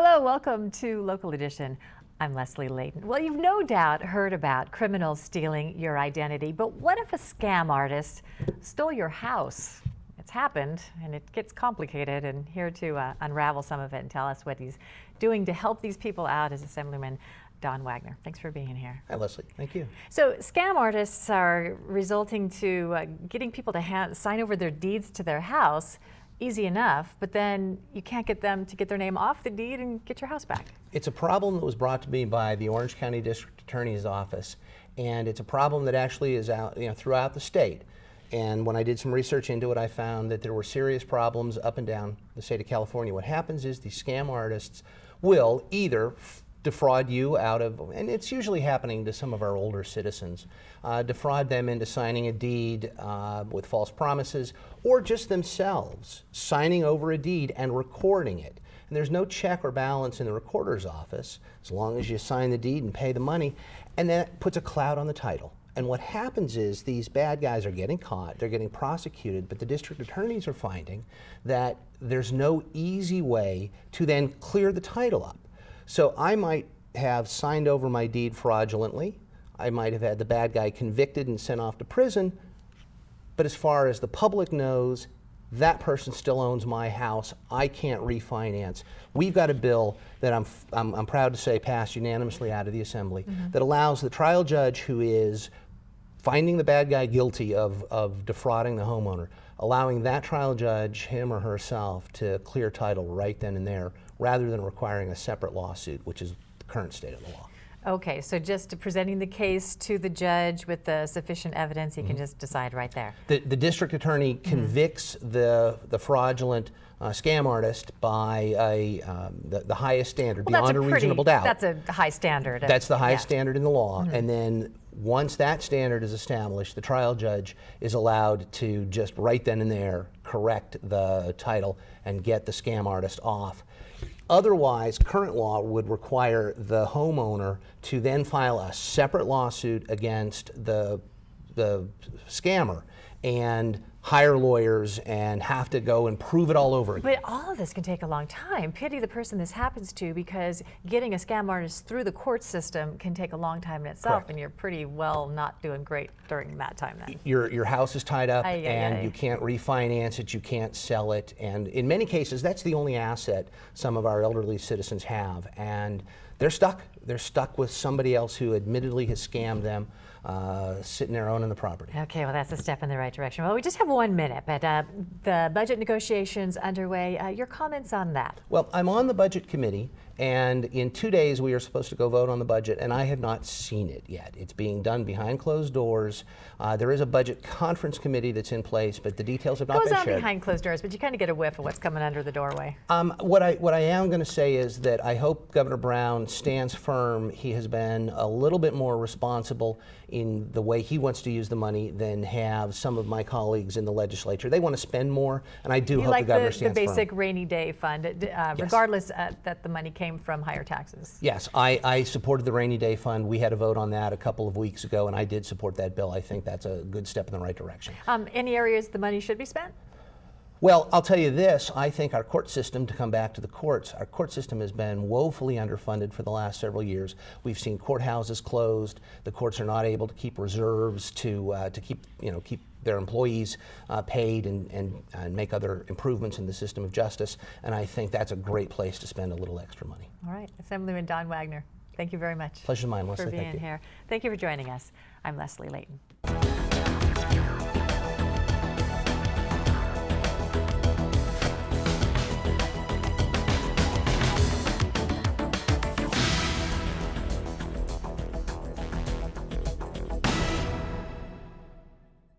Hello, welcome to Local Edition. I'm Leslie Leyton. Well, you've no doubt heard about criminals stealing your identity, but what if a scam artist stole your house? It's happened, and it gets complicated, and here to unravel some of it and tell us what he's doing to help these people out is Assemblyman Don Wagner. Thanks for being here. Hi, Leslie. Thank you. So scam artists are resulting to getting people to sign over their deeds to their house. Easy enough, but then you can't get them to get their name off the deed and get your house back. It's a problem that was brought to me by the Orange County District Attorney's Office, and it's a problem that actually is out, throughout the state. And when I did some research into it, I found that there were serious problems up and down the state of California. What happens is these scam artists will either defraud you out of, and it's usually happening to some of our older citizens, defraud them into signing a deed with false promises, or just themselves signing over a deed and recording it. And there's no check or balance in the recorder's office as long as you sign the deed and pay the money, and that puts a cloud on the title. And what happens is these bad guys are getting caught, they're getting prosecuted, but the district attorneys are finding that there's no easy way to then clear the title up. So I might have signed over my deed fraudulently, I might have had the bad guy convicted and sent off to prison, but as far as the public knows, that person still owns my house. I can't refinance. We've got a bill that I'm proud to say passed unanimously out of the Assembly that allows the trial judge who is finding the bad guy guilty of defrauding the homeowner, allowing that trial judge, him or herself, to clear title right then and there, rather than requiring a separate lawsuit, which is the current state of the law. Okay, so just presenting the case to the judge with the sufficient evidence, he can just decide right there. The district attorney convicts the fraudulent scam artist by the highest standard, beyond a reasonable doubt. That's a high standard. That's the highest standard in the law, and then once that standard is established, the trial judge is allowed to just right then and there correct the title and get the scam artist off. Otherwise, current law would require the homeowner to then file a separate lawsuit against the scammer and hire lawyers and have to go and prove it all over again. But all of this can take a long time. Pity the person this happens to, because getting a scam artist through the court system can take a long time in itself. Correct. And you're pretty well not doing great during that time then. Your house is tied up and you can't refinance it, you can't sell it, and in many cases that's the only asset some of our elderly citizens have, and they're stuck. They're stuck with somebody else who admittedly has scammed them, sitting there owning the property. Okay, well that's a step in the right direction. Well, we just have 1 minute, but the budget negotiations underway. Your comments on that? Well, I'm on the budget committee, and in 2 days we are supposed to go vote on the budget, and I have not seen it yet. It's being done behind closed doors. There is a budget conference committee that's in place, but the details have not been shared. Goes on behind closed doors, but you kind of get a whiff of what's coming under the doorway. What I am going to say is that I hope Governor Brown stands firm. He has been a little bit more responsible in the way he wants to use the money than have some of my colleagues in the legislature. They want to spend more, and I do hope the governor stands firm. The basic rainy day fund, regardless that the money came from higher taxes. Yes, I supported the rainy day fund. We had a vote on that a couple of weeks ago, and I did support that bill. I think that's a good step in the right direction. Any areas the money should be spent? Well, I'll tell you this, I think our court system, to come back to the courts, our court system has been woefully underfunded for the last several years. We've seen courthouses closed. The courts are not able to keep reserves to keep their employees paid and make other improvements in the system of justice. And I think that's a great place to spend a little extra money. All right, Assemblyman Don Wagner, thank you very much. Pleasure's mine, Leslie. For being here. Thank you for joining us. I'm Leslie Leyton.